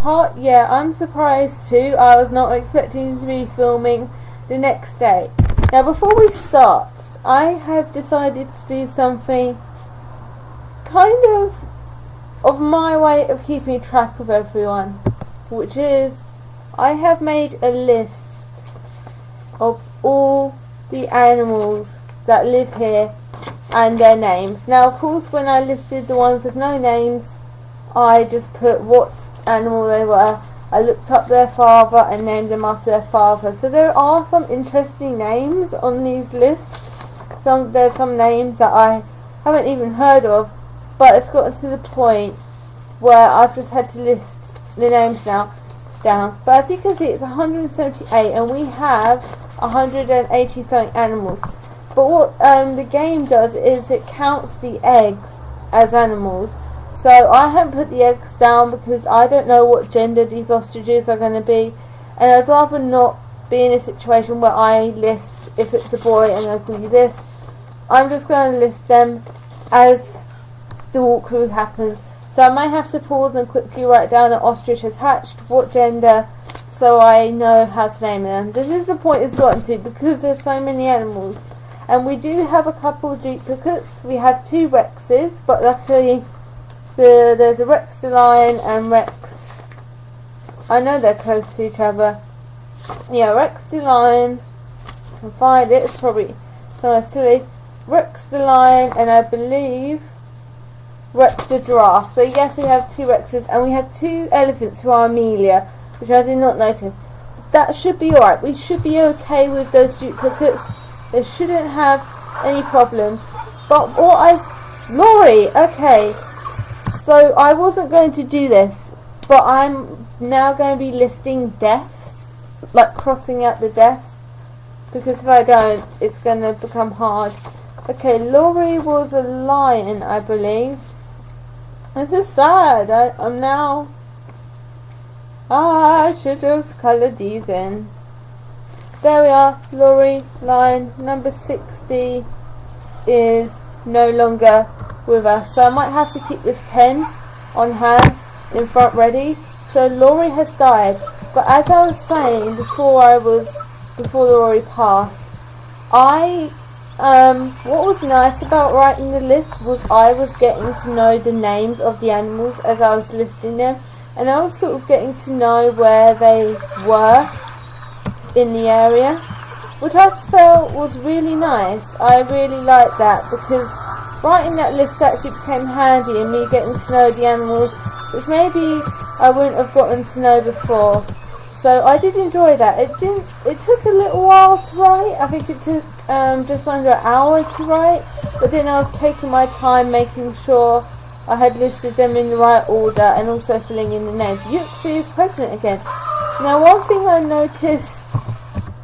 part? Yeah, I'm surprised too. I was not expecting to be filming the next day. Now before we start, I have decided to do something kind of my way of keeping track of everyone, which is I have made a list of all the animals that live here and their names. Now of course when I listed the ones with no names, I just put what animal they were. I looked up their father and named them after their father. So there are some interesting names on these lists. There's some names that I haven't even heard of, but it's gotten to the point where I've just had to list the names now down. But as you can see, it's 178 and we have 180 something animals. But what the game does is it counts the eggs as animals. So I haven't put the eggs down because I don't know what gender these ostriches are going to be, and I'd rather not be in a situation where I list if it's a boy and I'll call you this. I'm just going to list them as the walkthrough happens. So I might have to pause and quickly write down that ostrich has hatched, what gender, so I know how to name them. This is the point it's gotten to because there's so many animals. And we do have a couple of duplicates. We have 2 Rexes, but luckily there's a Rex the lion and Rex. I know they're close to each other. Yeah, Rex the lion. I can find it. It's probably somewhere silly. Rex the lion and I believe Rex the giraffe. So yes, we have 2 Rexes and we have 2 elephants who are Amelia, which I did not notice. That should be alright. We should be okay with those duplicates. They shouldn't have any problems. But Laurie, okay. So I wasn't going to do this, but I'm now going to be listing deaths, like crossing out the deaths, because if I don't, it's going to become hard. Okay, Laurie was a lion, I believe. This is sad. I'm now... I should have coloured these in. There we are, Laurie, lion, number 60 is no longer with us. So I might have to keep this pen on hand in front ready. So Laurie has died. But as I was saying before Laurie passed, what was nice about writing the list was I was getting to know the names of the animals as I was listing them, and I was sort of getting to know where they were in the area, which I felt was really nice. I really liked that because writing that list actually became handy in me getting to know the animals, which maybe I wouldn't have gotten to know before. So I did enjoy that. It took a little while to write. I think it took just under an hour to write, but then I was taking my time making sure I had listed them in the right order and also filling in the names. Yuxi is pregnant again. Now one thing I noticed,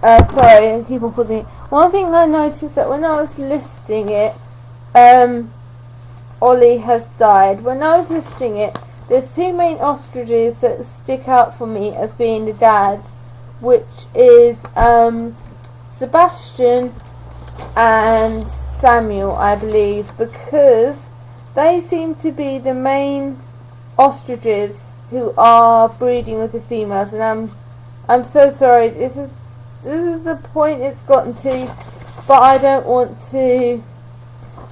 sorry, I keep on pausing it. One thing I noticed that when I was listing it, Ollie has died. When I was listing it, there's 2 main ostriches that stick out for me as being the dads, which is Sebastian and Samuel, I believe, because they seem to be the main ostriches who are breeding with the females, and I'm so sorry. This is the point it's gotten to, but I don't want to.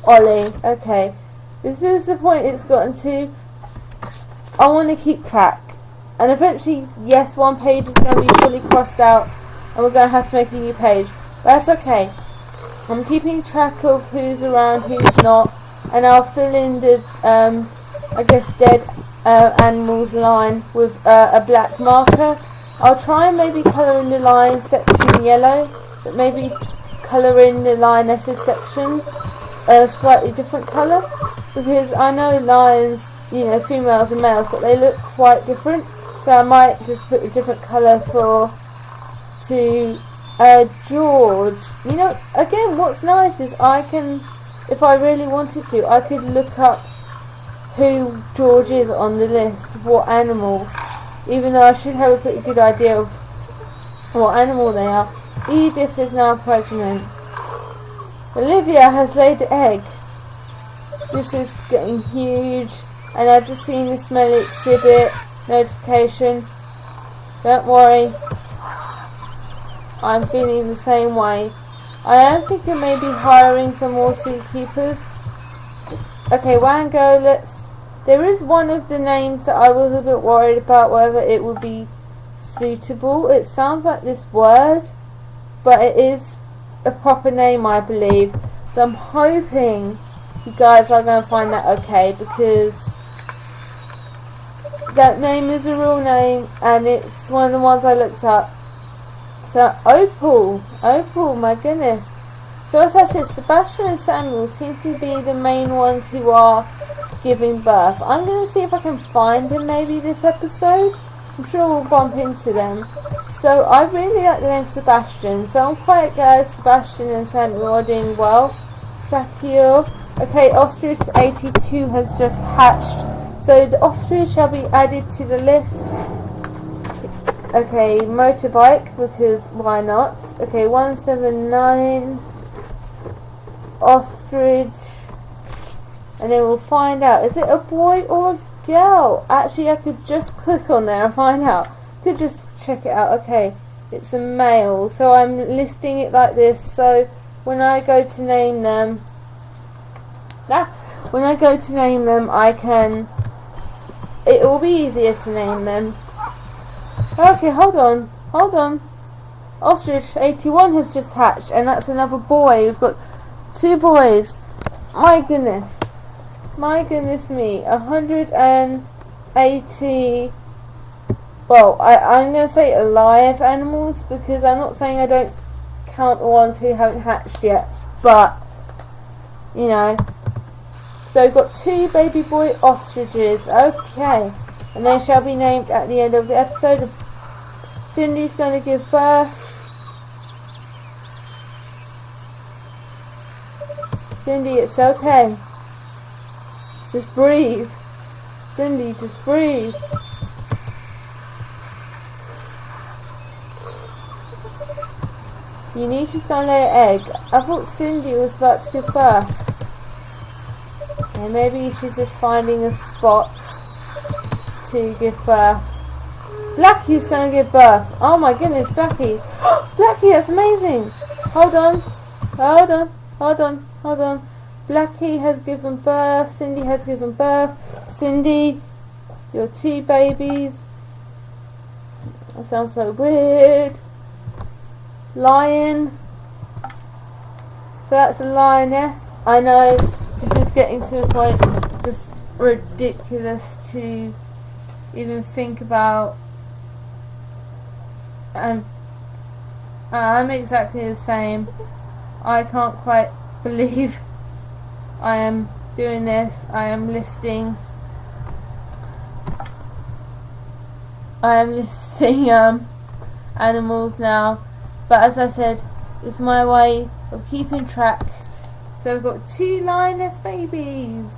Ollie, okay. This is the point it's gotten to. I want to keep track, and eventually, yes, one page is going to be fully crossed out, and we're going to have to make a new page. But that's okay. I'm keeping track of who's around, who's not, and I'll fill in the, I guess, dead animals line with a black marker. I'll try and maybe colour in the line section yellow, but maybe colour in the lioness's section a slightly different colour, because I know lions, you know, females and males, but they look quite different. So I might just put a different colour to George. You know, again, what's nice is I can, if I really wanted to, I could look up who George is on the list, what animal, even though I should have a pretty good idea of what animal they are. Edith is now pregnant. Olivia has laid an egg. This is getting huge, and I've just seen the smelly exhibit notification. Don't worry, I'm feeling the same way. I am thinking maybe hiring some more zookeepers. Okay, Wango, there is one of the names that I was a bit worried about whether it would be suitable. It sounds like this word, but it is a proper name, I believe. So I'm hoping you guys are going to find that okay, because that name is a real name and it's one of the ones I looked up. So Opal, my goodness. So as I said, Sebastian and Samuel seem to be the main ones who are giving birth. I'm going to see if I can find them maybe this episode. I'm sure we'll bump into them. So I really like the name Sebastian, so I'm quite glad Sebastian and Samuel are doing well. Sakio. Okay, Ostrich 82 has just hatched. So the ostrich shall be added to the list. Okay, motorbike, because why not? Okay, 179 ostrich, and then we'll find out. Is it a boy or a girl? Actually, I could just click on there and find out. Could just check it out. Okay, it's a male. So I'm listing it like this. So when I go to name them, I can. It will be easier to name them. Okay, hold on. Ostrich 81 has just hatched, and that's another boy. We've got 2 boys. My goodness me. 180. Well, I'm going to say alive animals, because I'm not saying I don't count the ones who haven't hatched yet, but you know. So we've got 2 baby boy ostriches. Okay, and they shall be named at the end of the episode. Cindy's going to give birth. Cindy, it's okay. Just breathe. Cindy, just breathe. Eunice's going to lay an egg. I thought Cindy was about to give birth. And maybe she's just finding a spot to give birth. Blackie's going to give birth. Oh my goodness, Blackie. Blackie, that's amazing. Hold on. Blackie has given birth. Cindy has given birth. Cindy, your 2 babies. That sounds so weird. Lion. So that's a lioness. I know this is getting to a point just ridiculous to even think about. And I'm exactly the same. I can't quite believe I am doing this. I am listing animals now, but as I said, it's my way of keeping track. So we've got 2 lioness babies,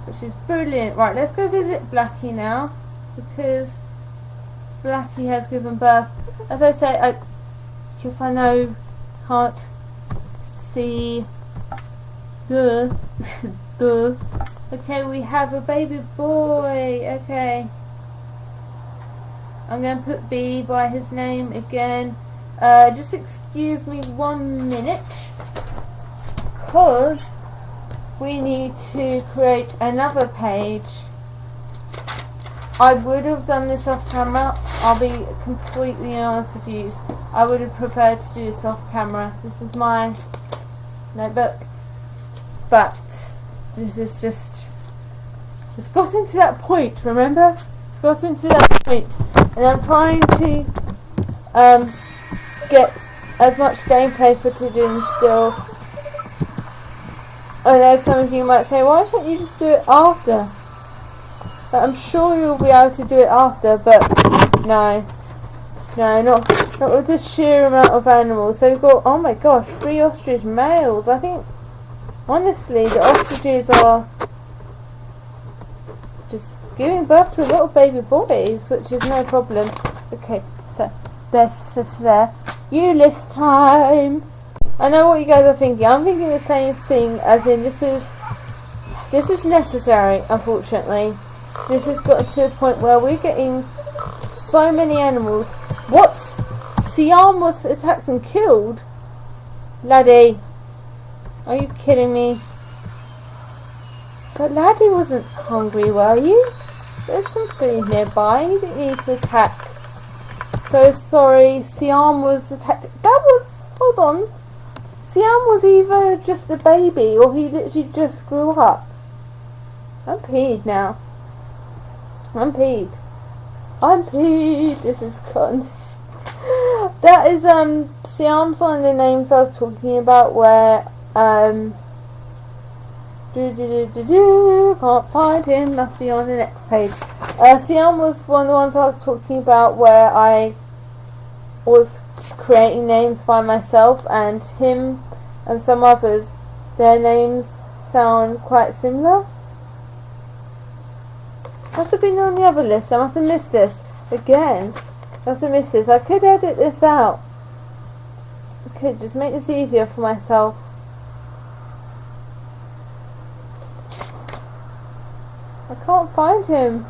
which is brilliant. Right, let's go visit Blackie now, because Blackie has given birth. As I say, because I know can't see the okay, we have a baby boy. Okay, I'm going to put B by his name again. Just excuse me 1 minute, because we need to create another page. I would have done this off camera. I'll be completely honest with you. I would have preferred to do this off camera. This is my notebook, but this is just gotten to that point. Remember, it's gotten to that point, and I'm trying to get as much gameplay footage in still. I know some of you might say, why can't you just do it after? But I'm sure you'll be able to do it after, but no, not with the sheer amount of animals. So we've got, oh my gosh, 3 ostrich males. I think, honestly, the ostriches are just giving birth to a lot of baby boys, which is no problem. Okay, so there. You list time. I know what you guys are thinking. I'm thinking the same thing, as in this is necessary, unfortunately. this has got to a point where we're getting so many animals. What? Siam was attacked and killed? Laddie, are you kidding me? But Laddie wasn't hungry, were you? There's some food nearby. You didn't need to attack. So sorry, Siam was attacked. That was... Hold on. Siam was either just a baby or he literally just grew up. I'm peed now. I'm peed. This is con. That is Siam's one of the names I was talking about where can't find him, must be on the next page. Siam was one of the ones I was talking about where I was creating names by myself, and him and some others, their names sound quite similar. Must have been on the other list. I must have missed this again. Must have missed this. I could edit this out. I could just make this easier for myself. I can't find him.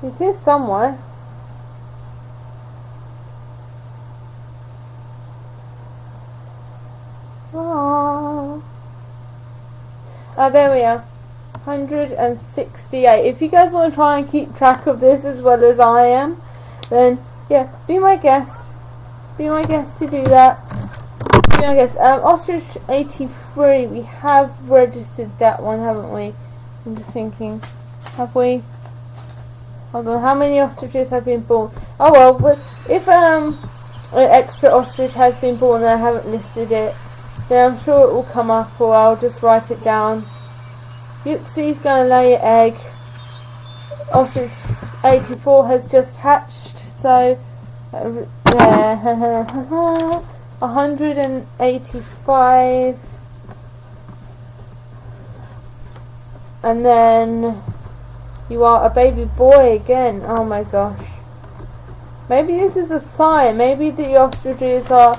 He's here somewhere. Oh, there we are. 168. If you guys want to try and keep track of this as well as I am, then yeah, be my guest. Be my guest to do that. Be my guest. Ostrich 83. We have registered that one, haven't we? I'm just thinking. Have we? Hold on. How many ostriches have been born? Oh well, but if an extra ostrich has been born and I haven't listed it, then I'm sure it will come up, or I'll just write it down. Yuxi's going to lay an egg. Ostrich 84 has just hatched, so yeah, 185, and then you are a baby boy again. Oh my gosh. Maybe this is a sign. Maybe the ostriches are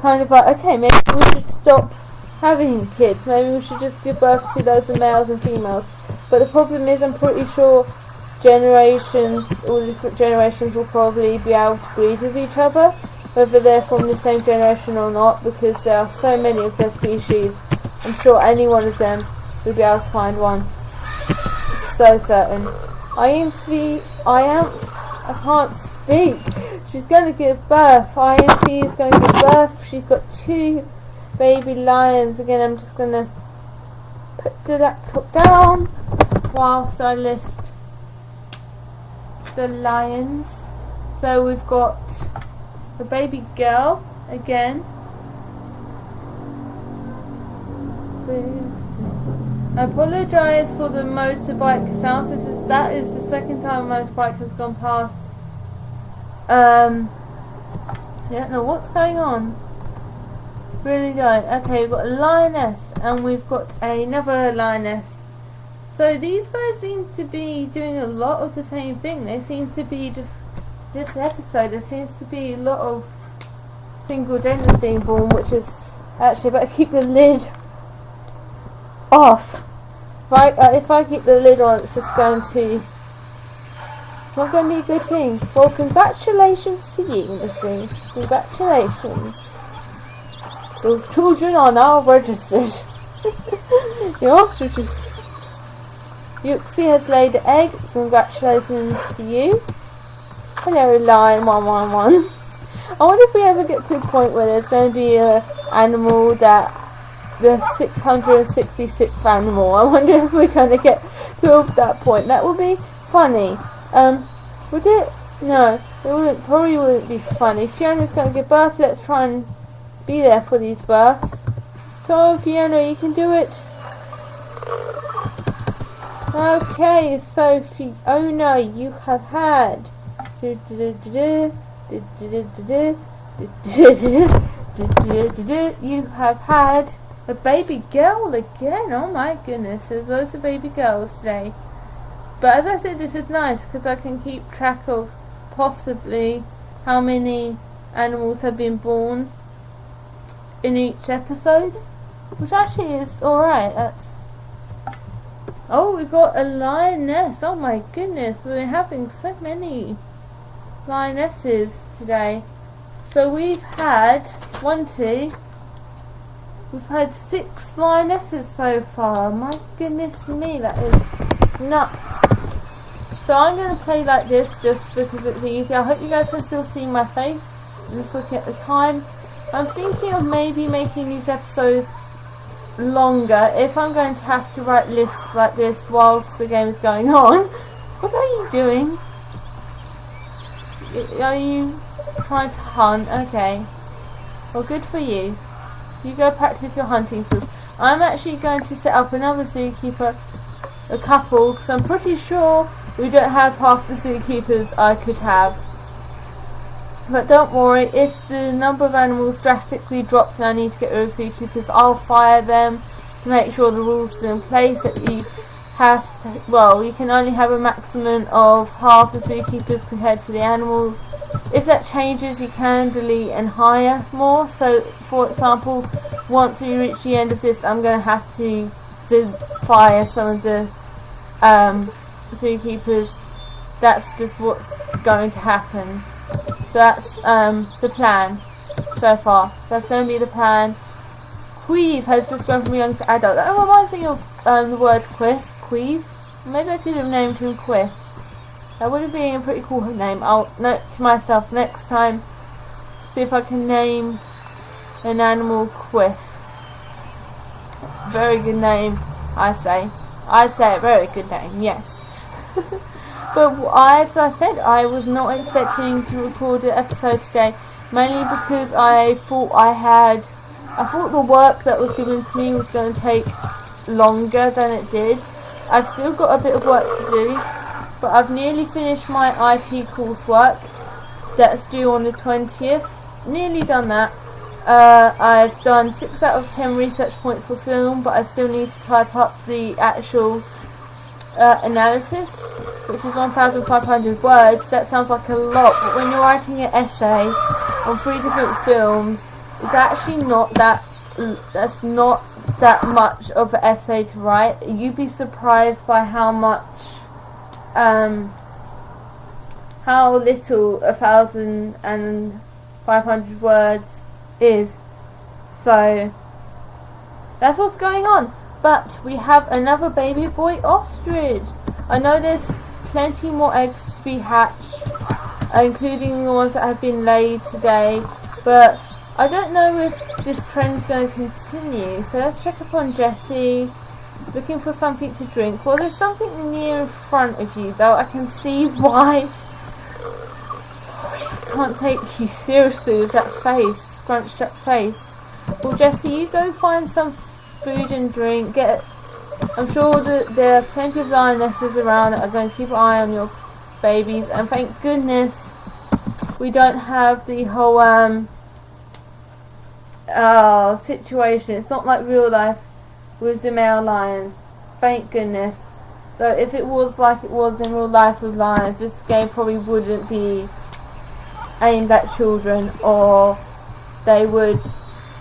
kind of like, okay, maybe we should stop having kids. Maybe we should just give birth to loads of males and females. But the problem is, I'm pretty sure all different generations will probably be able to breed with each other, whether they're from the same generation or not, because there are so many of their species. I'm sure any one of them will be able to find one. So certain. I can't speak. She's going to give birth. IMP is going to give birth. She's got 2 baby lions. Again, I'm just going to put the laptop down whilst I list the lions. So we've got a baby girl again. I apologise for the motorbike sounds. That is the second time a motorbike has gone past. I don't know what's going on. Really don't. Okay, we've got a lioness and we've got another lioness. So these guys seem to be doing a lot of the same thing. They seem to be just this episode. There seems to be a lot of single genders being born, which is actually better keep the lid off. If I keep the lid on, it's just going to not going to be a good thing. Well, congratulations to you, Missy. Congratulations. The children are now registered. The ostriches. Yuxi has laid an egg. Congratulations to you. Hello, Lion 111. I wonder if we ever get to a point where there's going to be an animal that the 666th animal. I wonder if we're going to get to that point. That would be funny. Would it? No, it wouldn't. Probably wouldn't be funny. Fiona's going to give birth. Let's try and be there for these births. Go on, Fiona, you can do it. Okay, so Fiona, you have had you have had a baby girl again. Oh my goodness, there's loads of baby girls today. But as I said, this is nice because I can keep track of possibly how many animals have been born in each episode, which actually is alright. Oh, we got a lioness. Oh my goodness, we're having so many lionesses today. So we've had we've had 6 lionesses so far. My goodness me, that is nuts. So I'm going to play like this just because it's easy. I hope you guys can still see my face. Just looking at the time. I'm thinking of maybe making these episodes longer if I'm going to have to write lists like this whilst the game is going on. What are you doing? Are you trying to hunt? Okay. Well, good for you. You go practice your hunting skills. I'm actually going to set up another zookeeper, a couple, because I'm pretty sure we don't have half the zookeepers I could have. But don't worry, if the number of animals drastically drops and I need to get rid of zookeepers, I'll fire them to make sure the rules are in place that you have to, well, you can only have a maximum of half the zookeepers compared to the animals. If that changes, you can delete and hire more. So, for example, once we reach the end of this, I'm going to have to fire some of the zookeepers. That's just what's going to happen. So that's the plan so far. That's going to be the plan. Queeve has just gone from young to adult. That reminds me of the word quiff. Queeve. Maybe I could have named him Quiff. That would have been a pretty cool name. I'll note to myself next time. See if I can name an animal Quiff. Very good name, I say. I say a very good name, yes. But as I said, I was not expecting to record an episode today, mainly because I thought the work that was given to me was going to take longer than it did. I've still got a bit of work to do, but I've nearly finished my IT coursework that's due on the 20th. Nearly done that. I've done 6 out of 10 research points for film, but I still need to type up the actual analysis, which is 1,500 words. That sounds like a lot, but when you're writing an essay on 3 different films, it's actually not that. That's not that much of an essay to write. You'd be surprised by how little 1,500 words is. So that's what's going on. But we have another baby boy ostrich. I know there's plenty more eggs to be hatched, including the ones that have been laid today, but I don't know if this trend is going to continue. So let's check up on Jessie, looking for something to drink. Well, there's something near in front of you, though. I can see why. Sorry, I can't take you seriously with that face, scrunched up face. Well, Jessie, you go find some food and drink. I'm sure that there are plenty of lionesses around that are going to keep an eye on your babies, and thank goodness we don't have the whole situation. It's not like real life with the male lions, thank goodness. So if it was like it was in real life with lions, this game probably wouldn't be aimed at children, or they would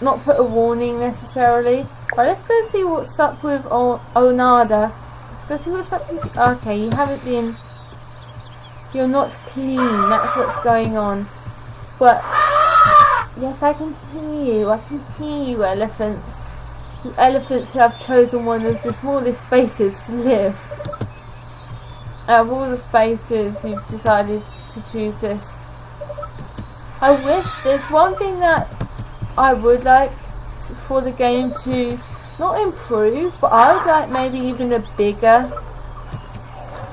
not put a warning necessarily. But let's go see what's up with Onada. Let's go see what's up with... Okay, you're not clean, that's what's going on. But yes, I can hear you, elephants. You elephants who have chosen one of the smallest spaces to live. Out of all the spaces, you've decided to choose this. I wish there's one thing that I would like for the game to not improve, but I would like maybe even a bigger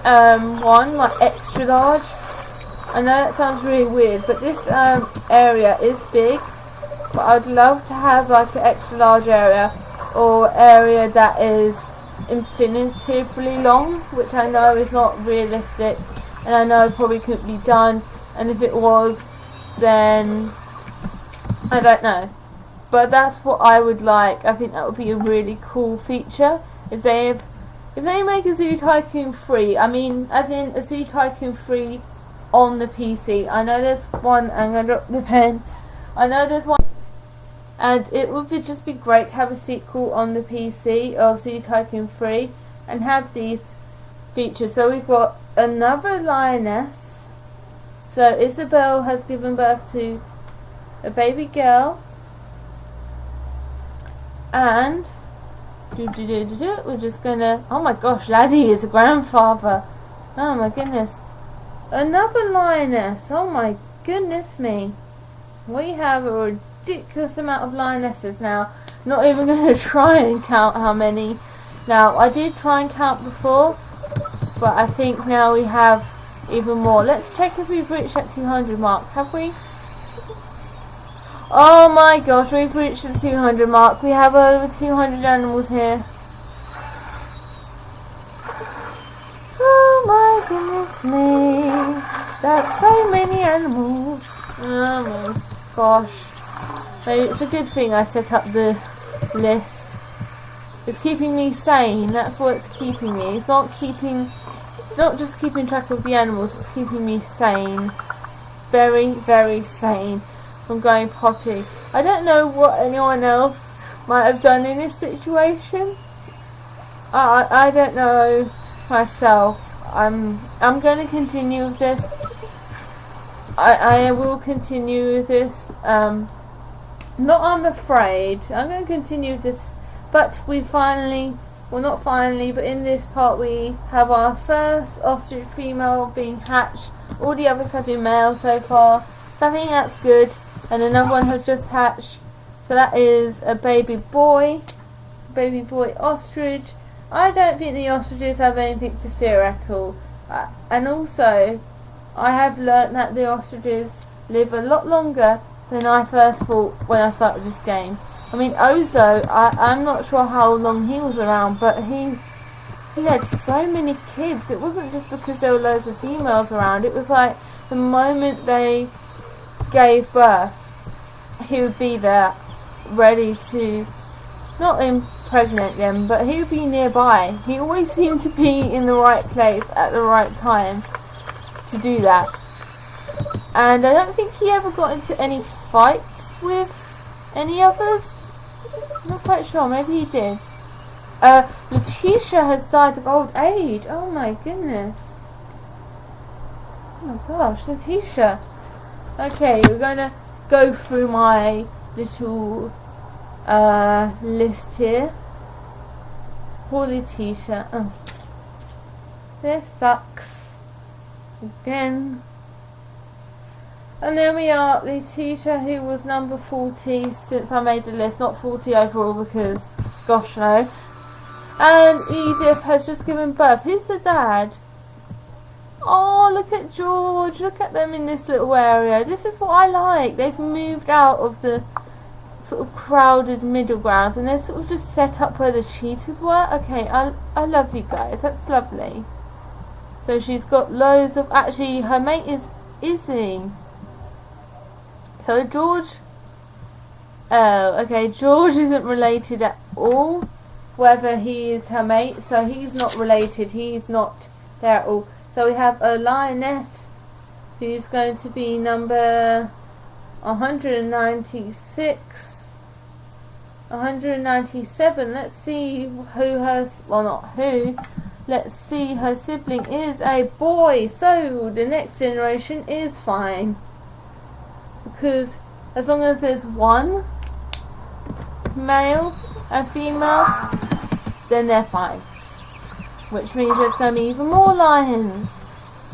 one, like extra large. I know that sounds really weird, but this area is big, but I'd love to have like an extra large area, or area that is infinitively long, which I know is not realistic, and I know probably couldn't be done, and if it was, then I don't know. But that's what I would like. I think that would be a really cool feature if they make a Zoo Tycoon free. I mean, as in a Zoo Tycoon free on the PC. I know there's one. I'm gonna drop the pen. I know there's one, and it would just be great to have a sequel on the PC of Zoo Tycoon free. and have these features. So we've got another lioness. So Isabel has given birth to a baby girl, and we're just gonna, oh my gosh, Laddie is a grandfather. Oh my goodness. Another lioness. Oh my goodness me. We have a ridiculous amount of lionesses now. Not even going to try and count how many. Now, I did try and count before, but I think now we have even more. Let's check if we've reached that 200 mark. Have we? Oh my gosh, we've reached the 200 mark. We have over 200 animals here. Oh my goodness me. That's so many animals. Oh my gosh. Maybe it's a good thing I set up the list. It's keeping me sane. That's what it's keeping me. It's not just keeping track of the animals, it's keeping me sane. Very, very sane from going potty. I don't know what anyone else might have done in this situation. I don't know myself. I'm going to continue with this. I will continue with this. I'm afraid. I'm going to continue with this. But we finally, well not finally, but in this part we have our first ostrich female being hatched. All the others have been male so far. So I think that's good. And another one has just hatched. So that is a baby boy ostrich. I don't think the ostriches have anything to fear at all. And also, I have learnt that the ostriches live a lot longer than I first thought when I started this game. I mean, Ozo, I'm not sure how long he was around, but he had so many kids. It wasn't just because there were loads of females around. It was like the moment they gave birth, he would be there ready to not impregnate them, but he would be nearby. He always seemed to be in the right place at the right time to do that. And I don't think he ever got into any fights with any others. I'm not quite sure, maybe he did. Letitia has died of old age. Oh my goodness. Oh my gosh, Letitia. Okay, we're going to go through my little list here. Poor Letitia. Oh. This sucks. Again. And then we are Letitia, who was number 40 since I made the list. Not 40 overall because, gosh no. And Edith has just given birth. Who's the dad? Oh, look at George. Look at them in this little area. This is what I like. They've moved out of the sort of crowded middle grounds and they're sort of just set up where the cheetahs were. Okay, I love you guys. That's lovely. So she's got loads of... Actually, her mate is Izzy. So George... Oh, okay. George isn't related at all. Whether he is her mate. So he's not related. He's not there at all. So we have a lioness who's going to be number 196. 197. Let's see who has... Well, not who. Let's see, her sibling is a boy. So the next generation is fine. Because as long as there's one male and female, then they're fine. Which means there's going to be even more lions.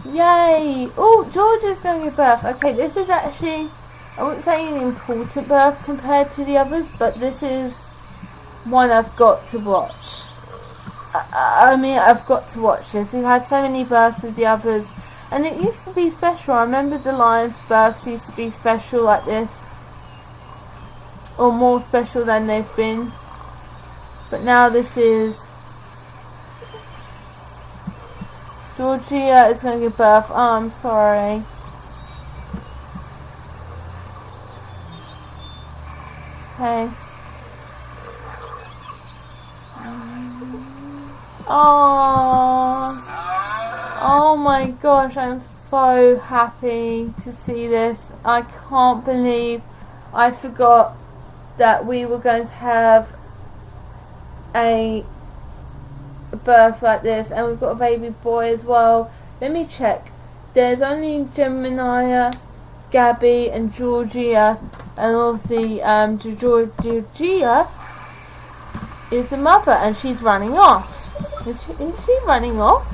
Yay! Oh, George is going to give birth. Okay, this is actually, I wouldn't say an important birth compared to the others, but this is one I've got to watch. I mean, I've got to watch this. We've had so many births with the others, and it used to be special. I remember the lions' births used to be special like this, or more special than they've been. But now this is... Georgia is going to give birth. Oh, I'm sorry. Okay. Oh, oh my gosh, I'm so happy to see this. I can't believe I forgot that we were going to have a birth like this, and we've got a baby boy as well. Let me check. There's only Gemini, Gabby, and Georgia, and obviously Georgia is the mother, and she's running off. Is she running off?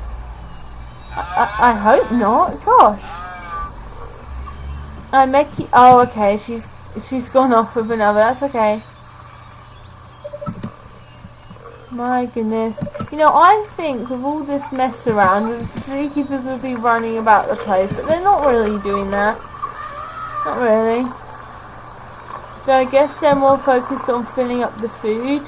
I hope not. Gosh. Oh, okay. She's gone off with another. That's okay. My goodness. You know, I think with all this mess around, the zookeepers would be running about the place, but they're not really doing that. Not really. So I guess they're more focused on filling up the food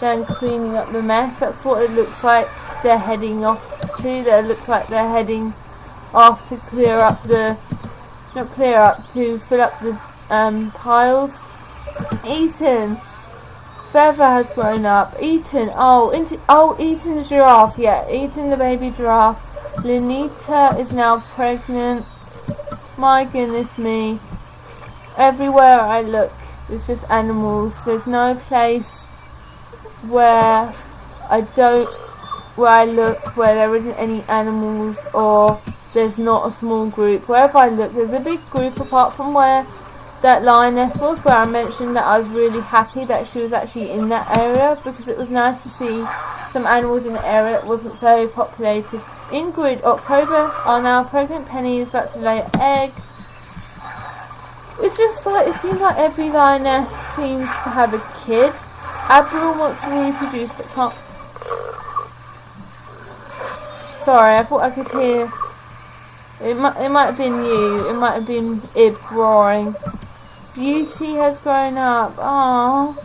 than cleaning up the mess. That's what it looks like they're heading off to. They look like they're heading off to clear up the... Not clear up, to fill up the piles. Ethan! Feather has grown up. Eaton, Eaton the giraffe, yeah, Eaton the baby giraffe. Lenita is now pregnant. My goodness me. Everywhere I look, it's just animals. There's no place where I look where there isn't any animals, or there's not a small group. Wherever I look, there's a big group, apart from where that lioness was, where I mentioned that I was really happy that she was actually in that area, because it was nice to see some animals in the area that wasn't so populated. Ingrid, October, are now pregnant. Penny is about to lay an egg. It's just like, it seems like every lioness seems to have a kid. Avril wants to reproduce but can't. Sorry, I thought I could hear. It might have been you. It might have been Ib roaring. Beauty has grown up. Aww.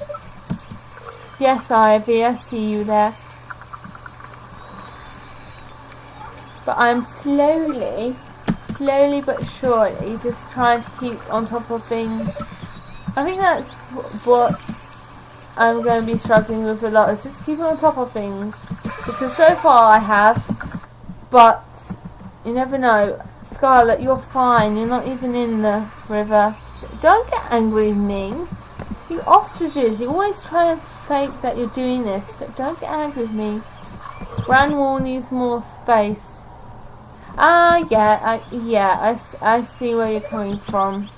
Yes, Ivy, I see you there. But I'm slowly but surely just trying to keep on top of things. I think that's what I'm going to be struggling with a lot, is just keeping on top of things. Because so far I have, but you never know. Scarlett, you're fine. You're not even in the river. Don't get angry with me. You ostriches, you always try to fake that you're doing this. Don't get angry with me. Granwall needs more space. Yeah, I see where you're coming from.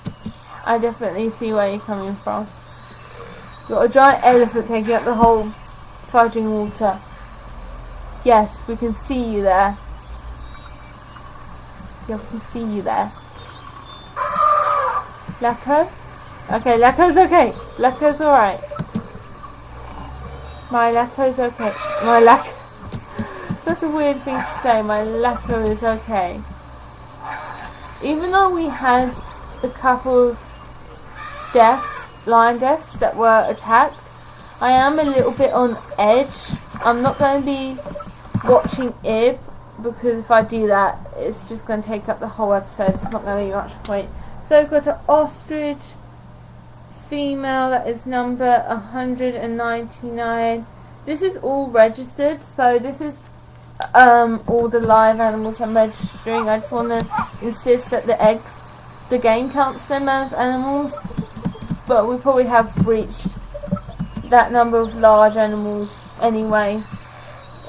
I definitely see where you're coming from. You've got a giant elephant taking up the whole fudging water. Yes, we can see you there. Yeah, we can see you there. Lacko? Okay, Lacko's okay. Lacko's alright. My Lacko's okay. My Lacko... Such a weird thing to say. My Lacko is okay. Even though we had a couple of lion deaths that were attacked, I am a little bit on edge. I'm not going to be watching Ib, because if I do that, it's just going to take up the whole episode. It's not going to be much point. So we've got an ostrich female that is number 199. This is all registered, so this is all the live animals I'm registering. I just want to insist that the game counts them as animals, but we probably have reached that number of large animals anyway,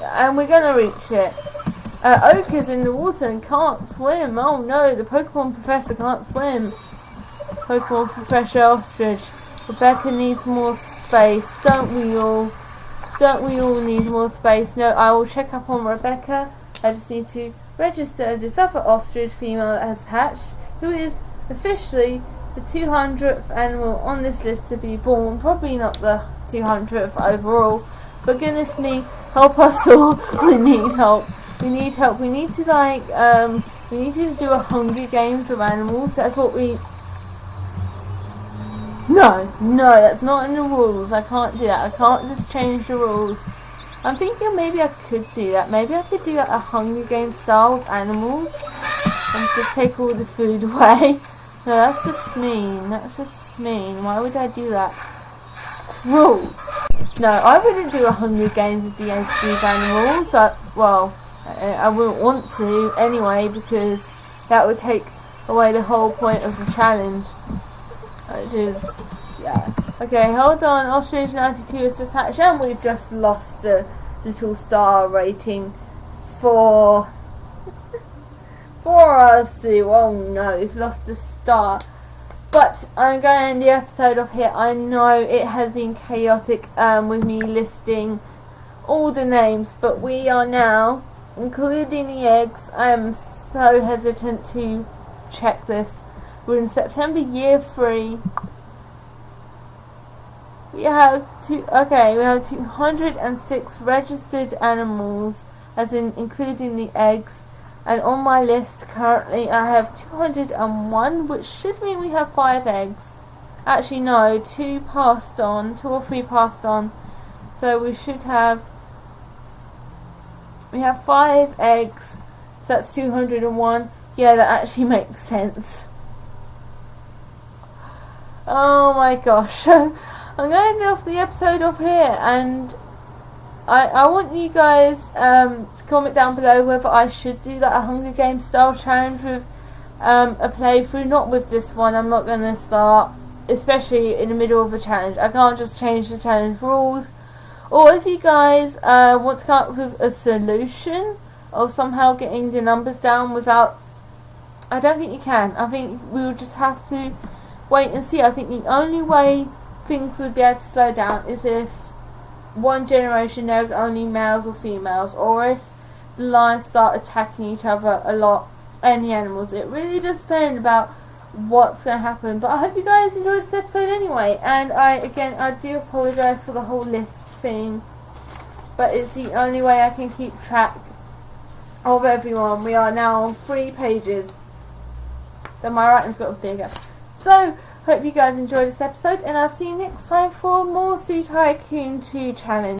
and we're going to reach it. Oak is in the water and can't swim. Oh no, the Pokemon Professor can't swim. Pokemon Professor Ostrich. Rebecca needs more space. Don't we all? Don't we all need more space? No, I will check up on Rebecca. I just need to register this other ostrich female that has hatched, who is officially the 200th animal on this list to be born. Probably not the 200th overall, but goodness me, help us all. We need help. We need help. We need to we need to do a Hunger Games of animals. That's what we... No, that's not in the rules. I can't do that. I can't just change the rules. I'm thinking maybe I could do that. Maybe I could do like a Hunger Games style with animals and just take all the food away. No, that's just mean. That's just mean. Why would I do that? Cruel. No, I wouldn't do a Hunger Games with these animals. I wouldn't want to anyway, because that would take away the whole point of the challenge. Which is, yeah. Okay, hold on. Ostrich 92 is just hatched, and we've just lost a little star rating for us to. Oh no, we've lost a star. But I'm going to end the episode off here. I know it has been chaotic with me listing all the names, but we are now, including the eggs. I am so hesitant to check this. We're in September, year 3. We have 206 registered animals, as in including the eggs. And on my list currently I have 201, which should mean we have 5 eggs. Actually no, 2 or 3 passed on. So we have 5 eggs, so that's 201. Yeah, that actually makes sense. Oh my gosh. I'm going to end off the episode off here, and I want you guys to comment down below whether I should do that Hunger Games style challenge with a playthrough. Not with this one, I'm not going to start, especially in the middle of a challenge. I can't just change the challenge rules. Or if you guys want to come up with a solution of somehow getting the numbers down without... I don't think you can. I think we'll just have to wait and see. I think the only way things would be able to slow down is if one generation there's only males or females, or if the lions start attacking each other a lot and the animals. It really does depend about what's going to happen. But I hope you guys enjoyed this episode anyway, and I do apologise for the whole list thing, but it's the only way I can keep track of everyone. We are now on 3 pages, so my writing's got bigger. So hope you guys enjoyed this episode, and I'll see you next time for more Tycoon 2 challenge.